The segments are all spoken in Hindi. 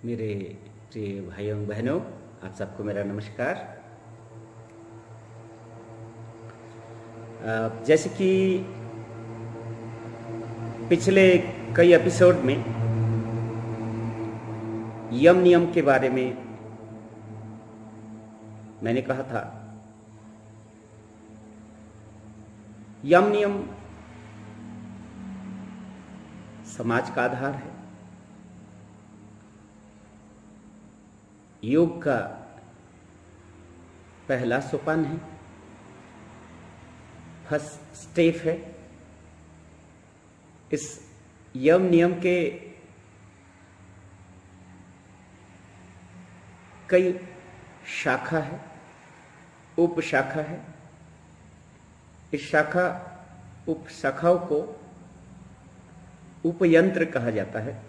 मेरे प्रिय भाइयों बहनों, आप सबको मेरा नमस्कार। जैसे कि पिछले कई एपिसोड में यम नियम के बारे में मैंने कहा था, यम नियम समाज का आधार है। योग का पहला सोपान है, फर्स्ट स्टेप है। इस यम नियम के कई शाखा है, उप शाखा है। इस शाखा उप शाखाओं को उपयंत्र कहा जाता है।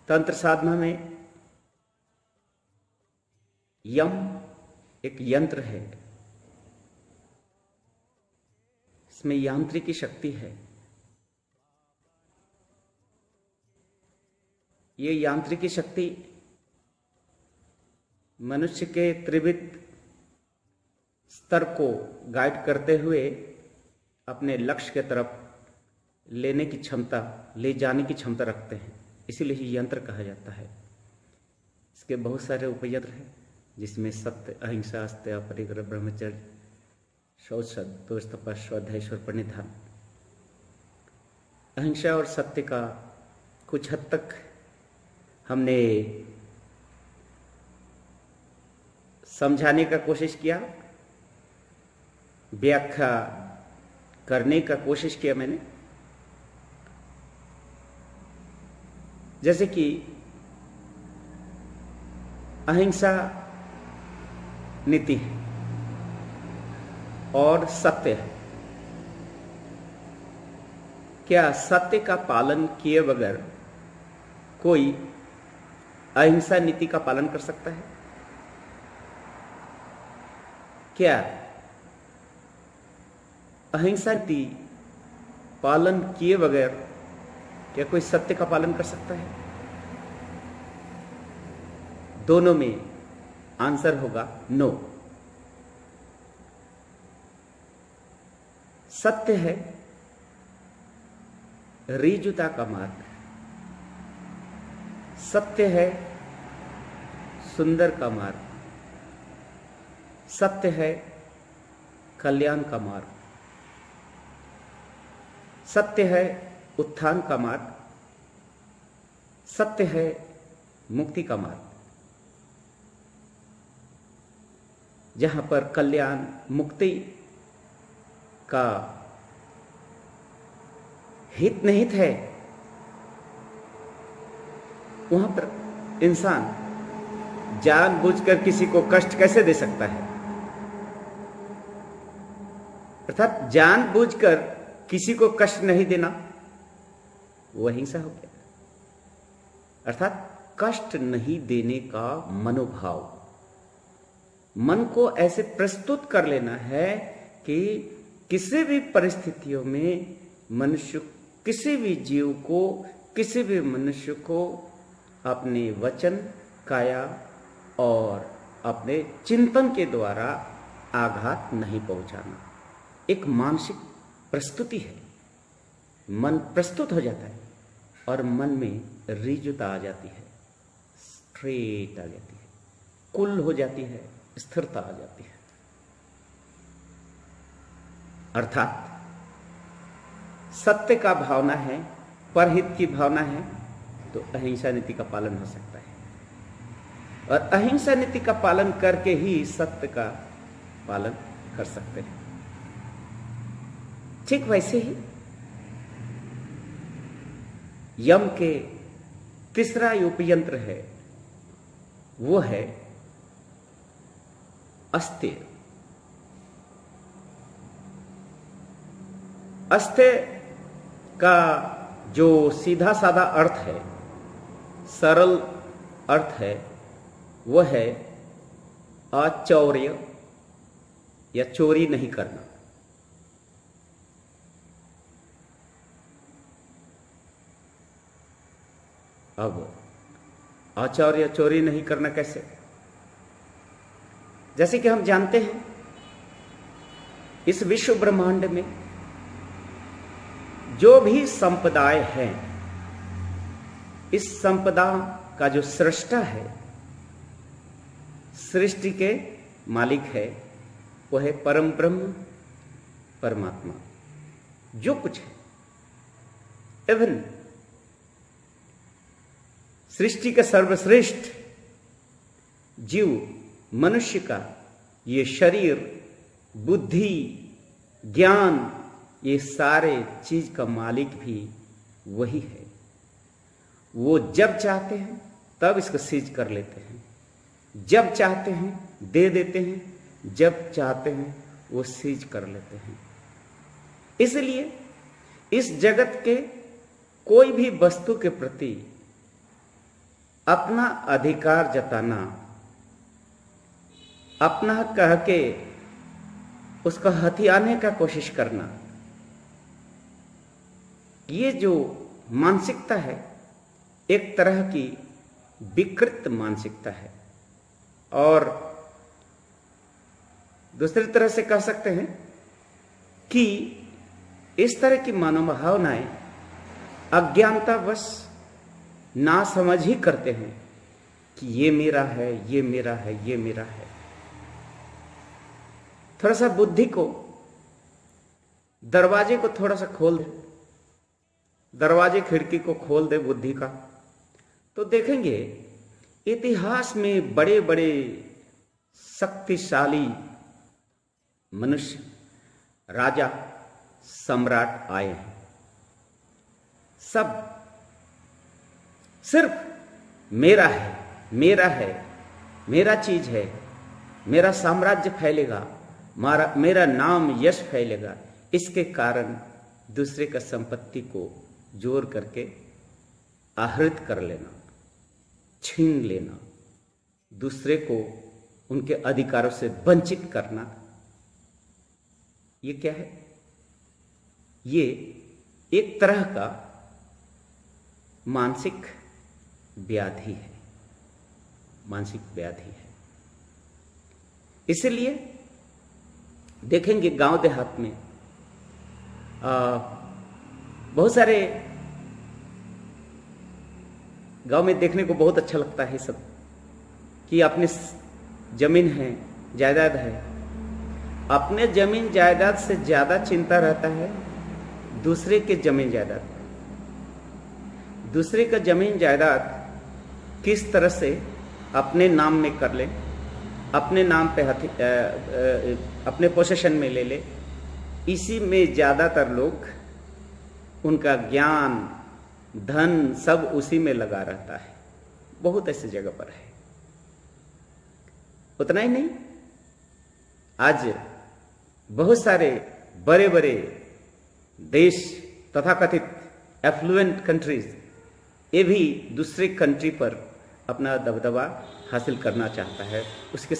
तंत्र साधना में यम एक यंत्र है, इसमें यांत्रिकी शक्ति है। ये यांत्रिकी शक्ति मनुष्य के त्रिविध स्तर को गाइड करते हुए अपने लक्ष्य के तरफ लेने की क्षमता, ले जाने की क्षमता रखते हैं, इसीलिए ही यंत्र कहा जाता है। इसके बहुत सारे उपयंत्र हैं, जिसमें सत्य, अहिंसा, आस्था, परिग्रह, ब्रह्मचर्य, शौच, संतोष, तपस्या, स्वाध्याय, ईश्वर प्रणिधान। अहिंसा और सत्य का कुछ हद तक हमने समझाने का कोशिश किया, व्याख्या करने का कोशिश किया मैंने। जैसे कि अहिंसा नीति है और सत्य है। क्या सत्य का पालन किए बगैर कोई अहिंसा नीति का पालन कर सकता है? क्या अहिंसा नीति पालन किए बगैर क्या कोई सत्य का पालन कर सकता है? दोनों में आंसर होगा नो। सत्य है ऋजुता का मार्ग, सत्य है सुंदर का मार्ग, सत्य है कल्याण का मार्ग, सत्य है उत्थान का मार्ग, सत्य है मुक्ति का मार्ग। जहां पर कल्याण, मुक्ति का हित निहित है, वहां पर इंसान जानबूझकर किसी को कष्ट कैसे दे सकता है? अर्थात जानबूझकर किसी को कष्ट नहीं देना, वो अहिंसा हो गया। अर्थात कष्ट नहीं देने का मनोभाव, मन को ऐसे प्रस्तुत कर लेना है कि किसी भी परिस्थितियों में मनुष्य, किसी भी जीव को, किसी भी मनुष्य को अपने वचन, काया और अपने चिंतन के द्वारा आघात नहीं पहुंचाना। एक मानसिक प्रस्तुति है। मन प्रस्तुत हो जाता है और मन में ऋजुता आ जाती है, स्ट्रेट आ जाती है, कुल हो जाती है, स्थिरता आ जाती है। अर्थात सत्य का भावना है, परहित की भावना है, तो अहिंसा नीति का पालन हो सकता है। और अहिंसा नीति का पालन करके ही सत्य का पालन कर सकते हैं। ठीक वैसे ही यम के तीसरा उपयंत्र है, वो है अस्तेय। अस्तेय का जो सीधा साधा अर्थ है, सरल अर्थ है, वह है अचौर्य या चोरी नहीं करना। अब आचौर्य चोरी नहीं करना कैसे? जैसे कि हम जानते हैं इस विश्व ब्रह्मांड में जो भी संपदाएं हैं, इस संपदा का जो सृष्टा है, सृष्टि के मालिक है, वो है परम ब्रह्म परमात्मा। जो कुछ है, इवन सृष्टि का सर्वश्रेष्ठ जीव मनुष्य का ये शरीर, बुद्धि, ज्ञान, ये सारे चीज का मालिक भी वही है। वो जब चाहते हैं तब इसको सीज कर लेते हैं, जब चाहते हैं दे देते हैं, जब चाहते हैं वो सीज कर लेते हैं। इसलिए इस जगत के कोई भी वस्तु के प्रति अपना अधिकार जताना, अपना कह के उसको हथियाने का कोशिश करना, ये जो मानसिकता है एक तरह की विकृत मानसिकता है। और दूसरी तरह से कह सकते हैं कि इस तरह की मनोभावनाएं अज्ञानतावश ना समझ ही करते हैं कि ये मेरा है, ये मेरा है, ये मेरा है। थोड़ा सा बुद्धि को, दरवाजे को थोड़ा सा खोल दे, दरवाजे खिड़की को खोल दे बुद्धि का, तो देखेंगे इतिहास में बड़े बड़े शक्तिशाली मनुष्य, राजा, सम्राट आए हैं। सब सिर्फ मेरा है, मेरा है, मेरा चीज है, मेरा साम्राज्य फैलेगा, मेरा नाम यश फैलेगा, इसके कारण दूसरे का संपत्ति को जोर करके आहृत कर लेना, छीन लेना, दूसरे को उनके अधिकारों से वंचित करना, ये क्या है? ये एक तरह का मानसिक व्याधि है, मानसिक व्याधि है। इसलिए देखेंगे गांव देहात में बहुत सारे गांव में देखने को बहुत अच्छा लगता है सब, कि अपने जमीन है, जायदाद है, अपने जमीन जायदाद से ज्यादा चिंता रहता है दूसरे के जमीन जायदाद। दूसरे का जमीन जायदाद किस तरह से अपने नाम में कर ले, अपने नाम पे अपने पोसेशन में ले ले, इसी में ज्यादातर लोग, उनका ज्ञान, धन सब उसी में लगा रहता है। बहुत ऐसी जगह पर है। उतना ही नहीं, आज बहुत सारे बड़े बड़े देश, तथाकथित एफ्लुएंट कंट्रीज, ये भी दूसरे कंट्री पर अपना दबदबा हासिल करना चाहता है, उसके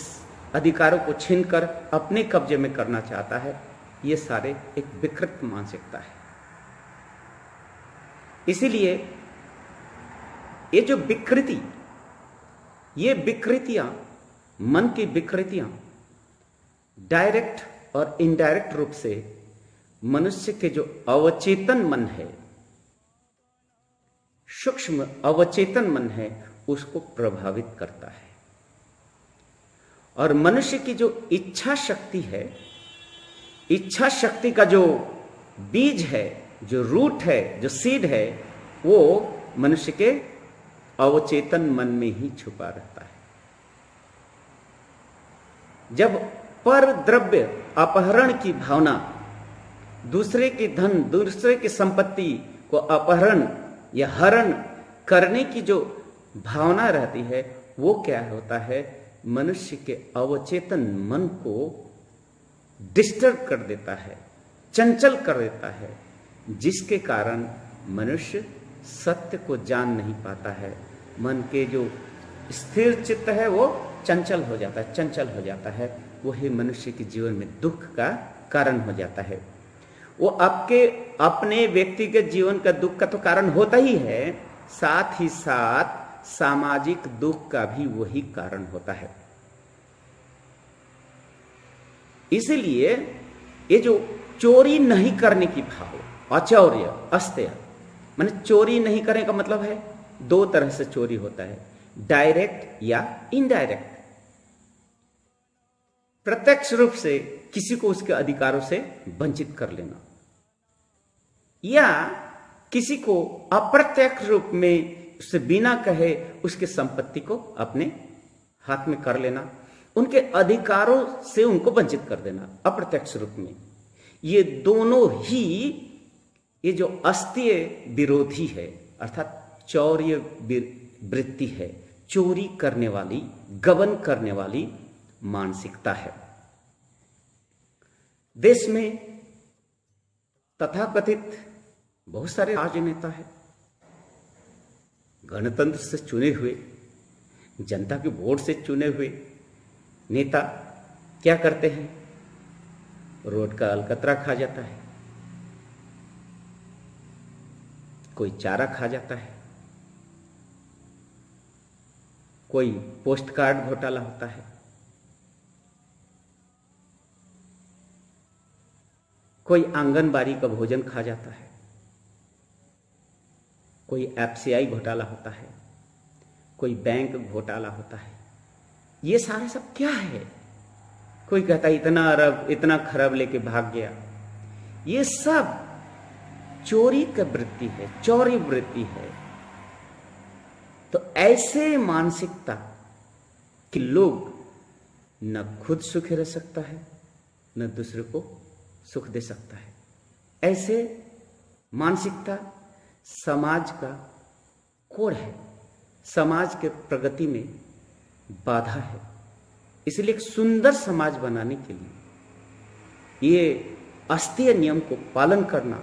अधिकारों को छीनकर अपने कब्जे में करना चाहता है। ये सारे एक विकृत मानसिकता है। इसीलिए ये जो विकृति, ये विकृतियां, मन की विकृतियां डायरेक्ट और इनडायरेक्ट रूप से मनुष्य के जो अवचेतन मन है, सूक्ष्म अवचेतन मन है, उसको प्रभावित करता है। और मनुष्य की जो इच्छा शक्ति है, इच्छा शक्ति का जो बीज है, जो रूट है, जो सीड है, वो मनुष्य के अवचेतन मन में ही छुपा रहता है। जब पर द्रव्य अपहरण की भावना, दूसरे की धन, दूसरे की संपत्ति को अपहरण या हरण करने की जो भावना रहती है, वो क्या होता है? मनुष्य के अवचेतन मन को डिस्टर्ब कर देता है, चंचल कर देता है, जिसके कारण मनुष्य सत्य को जान नहीं पाता है। मन के जो स्थिर चित्त है वो चंचल हो जाता है, चंचल हो जाता है। वही मनुष्य के जीवन में दुख का कारण हो जाता है। वो आपके अपने व्यक्तिगत जीवन का दुख का तो कारण होता ही है, साथ ही साथ सामाजिक दुख का भी वही कारण होता है। इसलिए ये जो चोरी नहीं करने की भाव, अचौर्य, अस्तेय, माने चोरी नहीं करने का मतलब है दो तरह से चोरी होता है, डायरेक्ट या इनडायरेक्ट। प्रत्यक्ष रूप से किसी को उसके अधिकारों से वंचित कर लेना, या किसी को अप्रत्यक्ष रूप में उससे बिना कहे उसके संपत्ति को अपने हाथ में कर लेना, उनके अधिकारों से उनको वंचित कर देना अप्रत्यक्ष रूप में। ये दोनों ही ये जो अस्तेय विरोधी है, अर्थात चौर्य वृत्ति है, चोरी करने वाली, गबन करने वाली मानसिकता है। देश में तथाकथित बहुत सारे राजनेता हैं, गणतंत्र से चुने हुए, जनता के वोट से चुने हुए नेता क्या करते हैं? रोड का अलकतरा खा जाता है, कोई चारा खा जाता है, कोई पोस्ट कार्ड घोटाला होता है, कोई आंगनबाड़ी का भोजन खा जाता है, कोई एफसीआई घोटाला होता है, कोई बैंक घोटाला होता है। ये सारे सब क्या है? कोई कहता है इतना अरब, इतना खरब लेके भाग गया। ये सब चोरी का वृत्ति है, चौर्य वृत्ति है। तो ऐसे मानसिकता कि लोग न खुद सुखी रह सकता है, न दूसरे को सुख दे सकता है, ऐसे मानसिकता समाज का कोड़ है, समाज के प्रगति में बाधा है। इसलिए एक सुंदर समाज बनाने के लिए ये अस्तेय नियम को पालन करना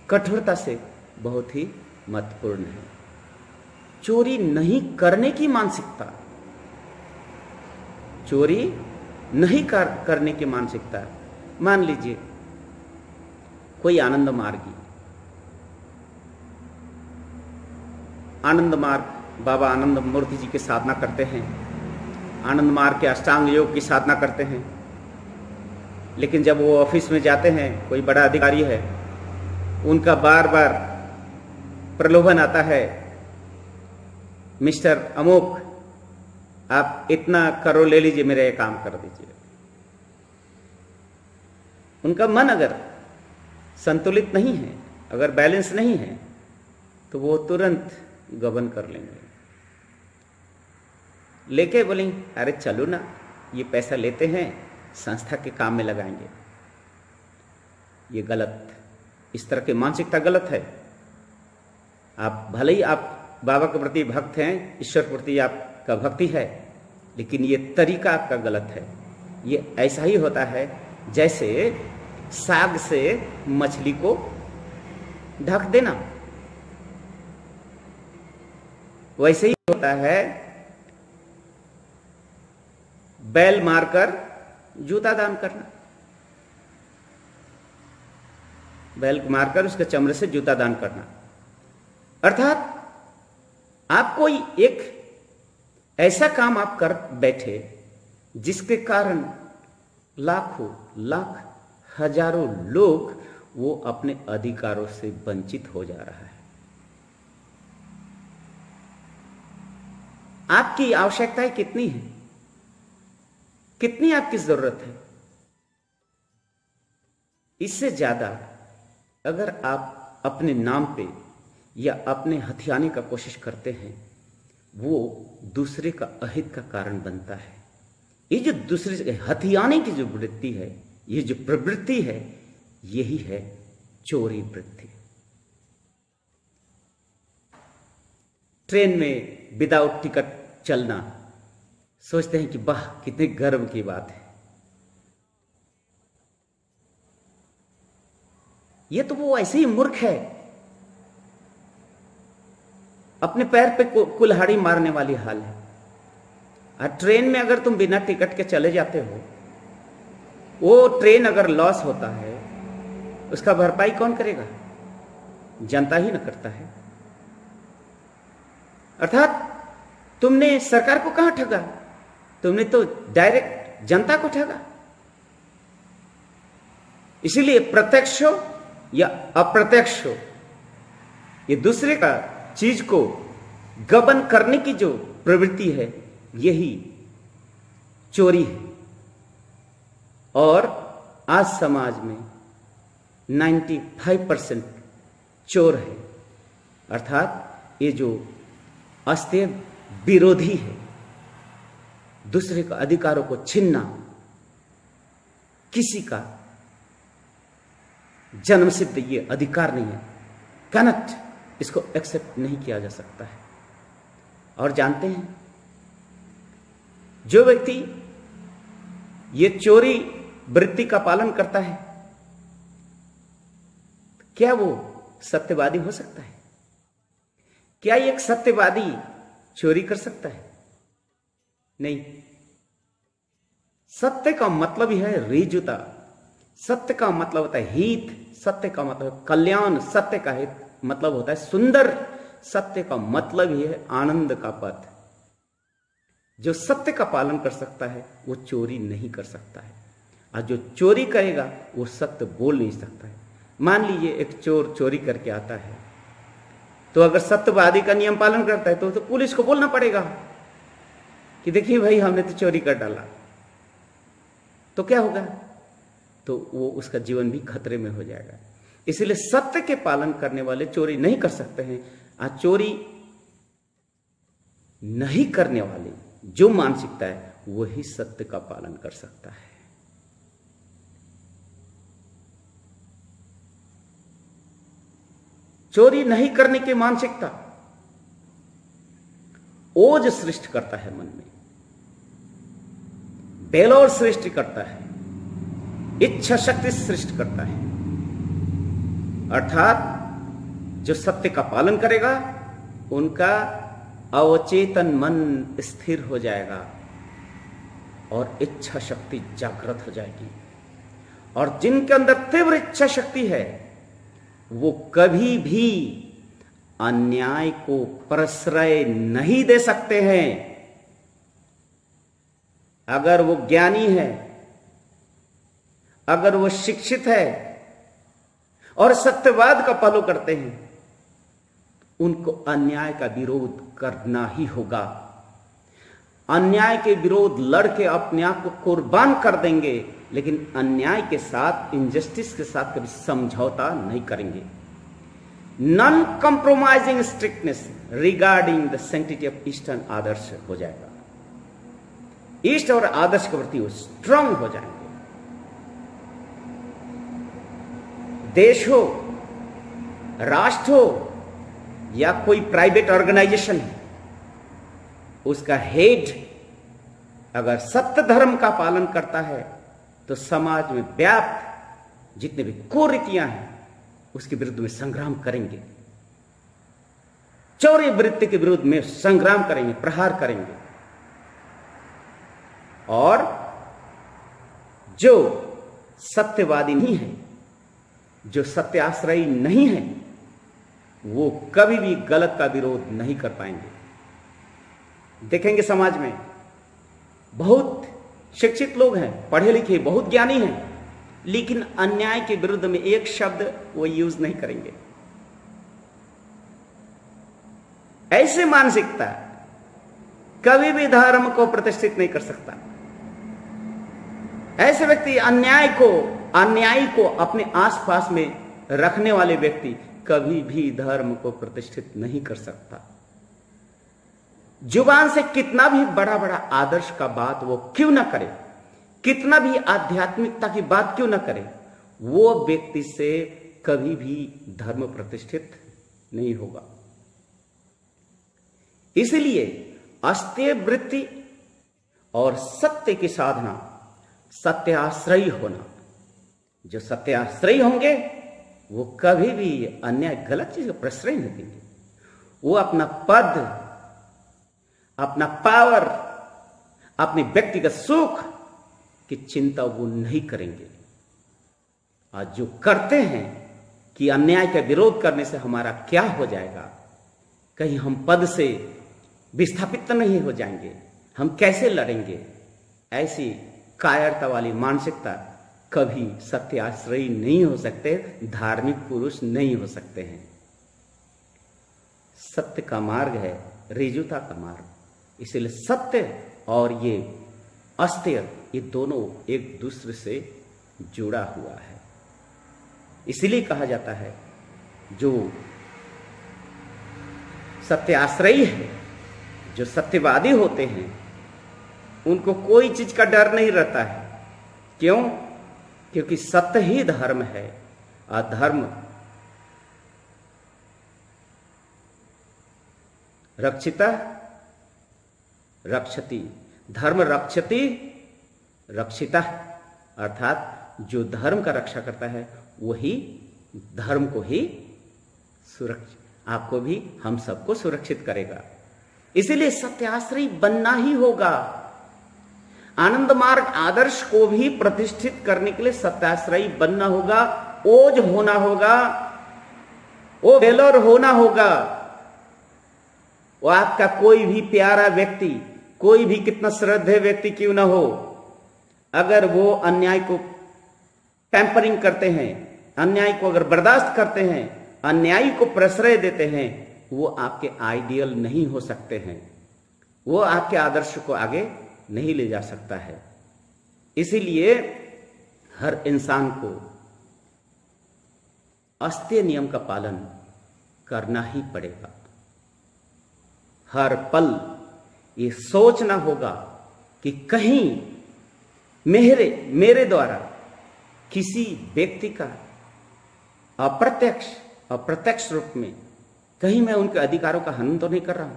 कठोरता से बहुत ही महत्वपूर्ण है। चोरी नहीं करने की मानसिकता, चोरी नहीं करने की मानसिकता। मान लीजिए कोई आनंद मार्गी, आनंद मार्ग बाबा आनंद मूर्ति जी की साधना करते हैं, आनंद मार्ग के अष्टांग योग की साधना करते हैं, लेकिन जब वो ऑफिस में जाते हैं, कोई बड़ा अधिकारी है, उनका बार बार प्रलोभन आता है, मिस्टर अमोक आप इतना करो, ले लीजिए, मेरा ये काम कर दीजिए। उनका मन अगर संतुलित नहीं है, अगर बैलेंस नहीं है, तो वो तुरंत गबन कर लेंगे, लेके बोलेंगे अरे चलो ना, ये पैसा लेते हैं, संस्था के काम में लगाएंगे। ये गलत, इस तरह की मानसिकता गलत है। आप भले ही आप बाबा के प्रति भक्त हैं, ईश्वर के प्रति आपका भक्ति है, लेकिन ये तरीका आपका गलत है। ये ऐसा ही होता है जैसे साग से मछली को ढक देना, वैसे ही होता है बैल मारकर जूता दान करना, बैल मारकर उसके चमड़े से जूता दान करना। अर्थात आप कोई एक ऐसा काम आप कर बैठे जिसके कारण लाखों, लाख, हजारों लोग वो अपने अधिकारों से वंचित हो जा रहा है। आपकी आवश्यकताएं कितनी है, कितनी आपकी जरूरत है? इससे ज्यादा अगर आप अपने नाम पे या अपने हथियाने का कोशिश करते हैं, वो दूसरे का अहित का कारण बनता है। ये जो दूसरे के हथियाने की जो वृत्ति है, ये जो प्रवृत्ति है, यही है चोरी वृत्ति। ट्रेन में विदाउट टिकट चलना, सोचते हैं कि वाह कितने गर्व की बात है। ये तो वो ऐसे ही मूर्ख है, अपने पैर पे कुल्हाड़ी मारने वाली हाल है। और ट्रेन में अगर तुम बिना टिकट के चले जाते हो, वो ट्रेन अगर लॉस होता है, उसका भरपाई कौन करेगा? जनता ही न करता है। अर्थात तुमने सरकार को कहां ठगा, तुमने तो डायरेक्ट जनता को ठगा। इसीलिए प्रत्यक्ष हो या अप्रत्यक्ष हो, ये दूसरे का चीज को गबन करने की जो प्रवृत्ति है, यही चोरी है। और आज समाज में 95% चोर है, अर्थात ये जो अस्तेय विरोधी है, दूसरे का अधिकारों को छीनना किसी का जन्मसिद्ध ये अधिकार नहीं है, कैनट, इसको एक्सेप्ट नहीं किया जा सकता है। और जानते हैं, जो व्यक्ति ये चोरी वृत्ति का पालन करता है, क्या वो सत्यवादी हो सकता है? क्या एक सत्यवादी चोरी कर सकता है? नहीं। सत्य का मतलब ही है रिजुता, सत्य का मतलब होता है हित, सत्य का मतलब है कल्याण, सत्य का हित मतलब होता है सुंदर, सत्य का मतलब ही है आनंद का पथ। जो सत्य का पालन कर सकता है वो चोरी नहीं कर सकता है, और जो चोरी करेगा वो सत्य बोल नहीं सकता है। मान लीजिए एक चोर चोरी करके आता है, तो अगर सत्यवादी का नियम पालन करता है तो पुलिस को बोलना पड़ेगा कि देखिए भाई, हमने तो चोरी कर डाला। तो क्या होगा? तो वो उसका जीवन भी खतरे में हो जाएगा। इसलिए सत्य के पालन करने वाले चोरी नहीं कर सकते हैं। आज चोरी नहीं करने वाले जो मानसिकता है, वही सत्य का पालन कर सकता है। चोरी नहीं करने की मानसिकता ओज सृष्टि करता है मन में, बेलोर सृष्टि करता है, इच्छा शक्ति सृष्टि करता है। अर्थात जो सत्य का पालन करेगा उनका अवचेतन मन स्थिर हो जाएगा और इच्छा शक्ति जागृत हो जाएगी। और जिनके अंदर तीव्र इच्छा शक्ति है, वो कभी भी अन्याय को प्रश्रय नहीं दे सकते हैं। अगर वो ज्ञानी है, अगर वो शिक्षित है और सत्यवाद का फॉलो करते हैं, उनको अन्याय का विरोध करना ही होगा। अन्याय के विरोध लड़के अपने आप को कुर्बान कर देंगे, लेकिन अन्याय के साथ, इनजस्टिस के साथ कभी समझौता नहीं करेंगे। Non compromising strictness regarding the sanctity of eastern आदर्श हो जाएगा। ईस्ट और आदर्श के प्रति वो स्ट्रांग हो जाएंगे। देश हो, राष्ट्र हो या कोई प्राइवेट ऑर्गेनाइजेशन है, उसका हेड अगर सत्य धर्म का पालन करता है तो समाज में व्याप्त जितने भी कुरीतियां हैं उसके विरुद्ध में संग्राम करेंगे, चौर्य वृत्ति के विरुद्ध में संग्राम करेंगे, प्रहार करेंगे। और जो सत्यवादी नहीं है, जो सत्याश्रयी नहीं है, वो कभी भी गलत का विरोध नहीं कर पाएंगे। देखेंगे समाज में बहुत शिक्षित लोग हैं, पढ़े लिखे, बहुत ज्ञानी हैं, लेकिन अन्याय के विरुद्ध में एक शब्द वो यूज नहीं करेंगे। ऐसे मानसिकता कभी भी धर्म को प्रतिष्ठित नहीं कर सकता। ऐसे व्यक्ति अन्यायी को अपने आसपास में रखने वाले व्यक्ति कभी भी धर्म को प्रतिष्ठित नहीं कर सकता। जुबान से कितना भी बड़ा बड़ा आदर्श का बात वो क्यों ना करे, कितना भी आध्यात्मिकता की बात क्यों ना करे, वो व्यक्ति से कभी भी धर्म प्रतिष्ठित नहीं होगा। इसलिए अस्तेय वृत्ति और सत्य की साधना, सत्याश्रयी होना, जो सत्याश्रयी होंगे वो कभी भी अन्याय गलत चीज का प्रश्रय नहीं देंगे। वो अपना पद, अपना पावर, अपने व्यक्तिगत सुख की चिंता वो नहीं करेंगे। आज जो करते हैं कि अन्याय का विरोध करने से हमारा क्या हो जाएगा, कहीं हम पद से विस्थापित तो नहीं हो जाएंगे, हम कैसे लड़ेंगे, ऐसी कायरता वाली मानसिकता कभी सत्याश्रयी नहीं हो सकते, धार्मिक पुरुष नहीं हो सकते हैं। सत्य का मार्ग है ऋजुता का मार्ग, इसलिए सत्य और ये अस्त्य ये दोनों एक दूसरे से जुड़ा हुआ है। इसलिए कहा जाता है जो सत्याश्रयी है, जो सत्यवादी होते हैं, उनको कोई चीज का डर नहीं रहता है। क्यों? क्योंकि सत्य ही धर्म है। अधर्म रक्षिता रक्षति, धर्म रक्षति रक्षिता, अर्थात जो धर्म का रक्षा करता है वही धर्म को ही सुरक्षित, आपको भी हम सबको सुरक्षित करेगा। इसीलिए सत्याश्रयी बनना ही होगा। आनंद मार्ग आदर्श को भी प्रतिष्ठित करने के लिए सत्याश्रयी बनना होगा, ओज होना होगा, वो वेलर होना होगा। वो आपका कोई भी प्यारा व्यक्ति, कोई भी कितना श्रद्धेय व्यक्ति क्यों ना हो, अगर वो अन्याय को टेम्परिंग करते हैं, अन्याय को अगर बर्दाश्त करते हैं, अन्यायी को प्रश्रय देते हैं, वो आपके आइडियल नहीं हो सकते हैं, वो आपके आदर्श को आगे नहीं ले जा सकता है। इसीलिए हर इंसान को अस्त्य नियम का पालन करना ही पड़ेगा। हर पल ये सोचना होगा कि कहीं मेरे द्वारा किसी व्यक्ति का अप्रत्यक्ष रूप में कहीं मैं उनके अधिकारों का हनन तो नहीं कर रहा हूं,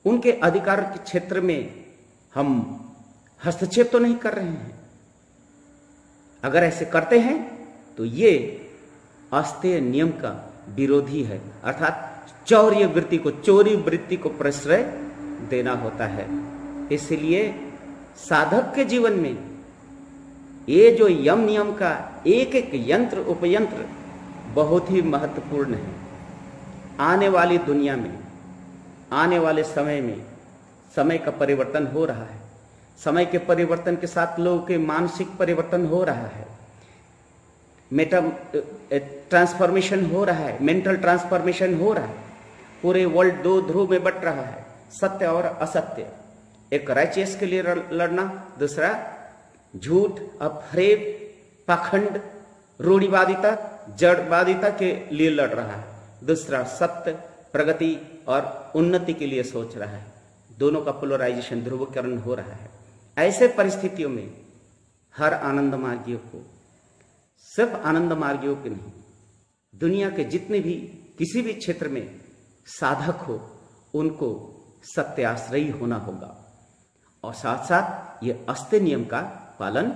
उनके अधिकार के क्षेत्र में हम हस्तक्षेप तो नहीं कर रहे हैं। अगर ऐसे करते हैं तो ये अस्तेय नियम का विरोधी है, अर्थात चौर्य वृत्ति को, चोरी वृत्ति को प्रश्रय देना होता है। इसलिए साधक के जीवन में ये जो यम नियम का एक एक यंत्र उपयंत्र बहुत ही महत्वपूर्ण है। आने वाली दुनिया में, आने वाले समय में समय का परिवर्तन हो रहा है। समय के परिवर्तन के साथ लोगों के मानसिक परिवर्तन हो रहा है, ट्रांसफॉर्मेशन हो रहा है, मेंटल ट्रांसफॉर्मेशन हो रहा है। पूरे वर्ल्ड दो ध्रुव में बट रहा है, सत्य और असत्य। एक राइचियस के लिए लड़ना, दूसरा झूठ, अफरेब, पाखंड, रूढ़िवादिता, जड़वादिता के लिए लड़ रहा है। दूसरा सत्य, प्रगति और उन्नति के लिए सोच रहा है। दोनों का पोलराइजेशन, ध्रुवीकरण हो रहा है। ऐसे परिस्थितियों में हर आनंद मार्गियों को, सिर्फ आनंद मार्गियों के नहीं, दुनिया के जितने भी किसी भी क्षेत्र में साधक हो, उनको सत्याश्रयी होना होगा और साथ साथ ये अस्त्य नियम का पालन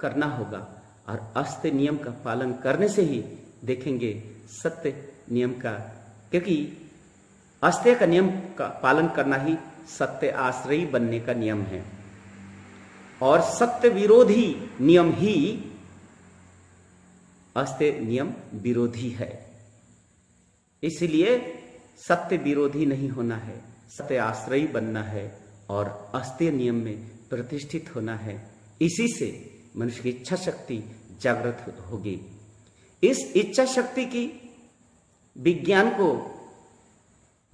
करना होगा। और अस्त्य नियम का पालन करने से ही देखेंगे सत्य नियम का, क्योंकि अस्त्य का नियम का पालन करना ही सत्य आश्रयी बनने का नियम है और सत्य विरोधी नियम ही अस्त्य नियम विरोधी है। इसलिए सत्य विरोधी नहीं होना है, सत्य आश्रयी बनना है और अस्त्य नियम में प्रतिष्ठित होना है। इसी से मनुष्य की इच्छा शक्ति जागृत होगी। इस इच्छा शक्ति की विज्ञान को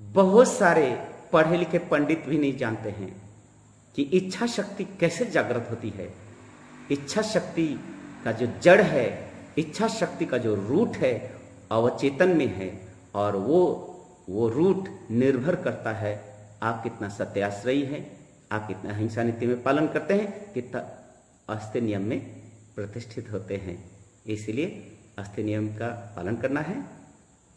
बहुत सारे पढ़े लिखे पंडित भी नहीं जानते हैं कि इच्छा शक्ति कैसे जागृत होती है। इच्छा शक्ति का जो जड़ है, इच्छा शक्ति का जो रूट है, अवचेतन में है और वो रूट निर्भर करता है आप कितना सत्याश्रयी हैं, आप कितना अहिंसा नीति में पालन करते हैं, कितना अस्त्य नियम में प्रतिष्ठित होते हैं। इसलिए अस्त्य नियम का पालन करना है।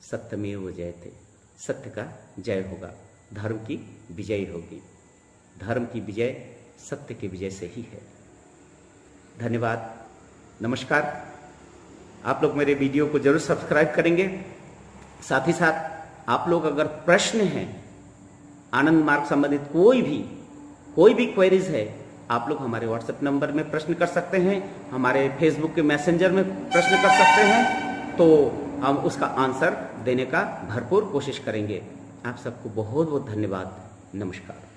सत्यमेव जयते, सत्य का जय होगा, धर्म की विजय होगी। धर्म की विजय सत्य की विजय से ही है। धन्यवाद, नमस्कार। आप लोग मेरे वीडियो को जरूर सब्सक्राइब करेंगे। साथ ही साथ आप लोग अगर प्रश्न हैं, आनंद मार्ग संबंधित कोई भी क्वेरीज है, आप लोग हमारे व्हाट्सएप नंबर में प्रश्न कर सकते हैं, हमारे फेसबुक के मैसेंजर में प्रश्न कर सकते हैं, तो हम उसका आंसर देने का भरपूर कोशिश करेंगे। आप सबको बहुत बहुत धन्यवाद। नमस्कार।